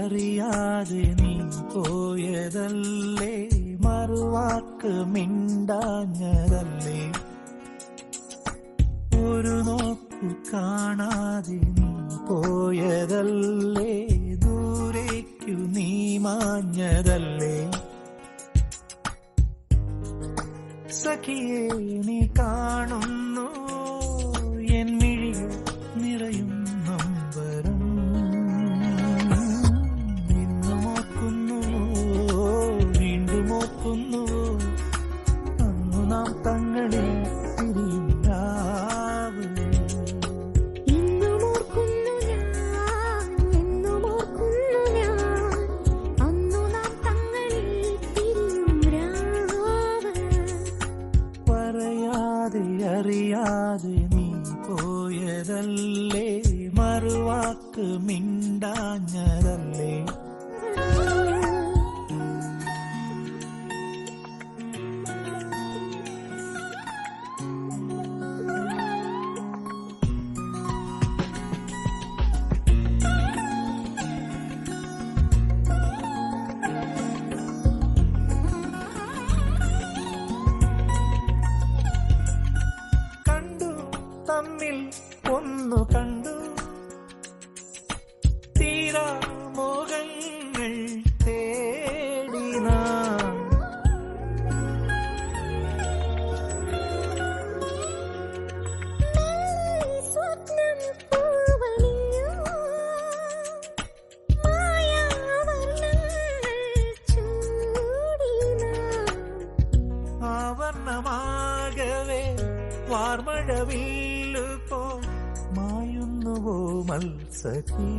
അറിയാതെ നീ പോയതല്ലേ, മറുവാക്ക് മിണ്ടാഞ്ഞതല്ലേ, ഒരു നോക്കു കാണാതെ നീ പോയതല്ലേ, ദൂരേക്കു നീ മാഞ്ഞതല്ലേ. സഖിയേ നീ കാണുന്നു എൻ മിഴികൾ നിറയും നൊമ്പരം, ഇന്നും ഓർക്കുന്നു വീണ്ടും ഓർക്കുന്നു അന്നു നാം തങ്ങളിൽ തിരിയും രാവ്. അറിയാതെ നീ പോയതല്ലേ, മറുവാക്ക് മിണ്ടാഞ്ഞതല്ലേ. തമ്മിൽ ഒന്നു കണ്ടു, തീരാ മോഹങ്ങൾ തേടിന, സ്വപ്നം പൂവണിഞ്ഞു, മായാവർണ്ണങ്ങൾ ചൂടിന, ആവർണമാകവേ വാർമഴവില്ലു പോ മായുന്നുവോ മത്സഖീ.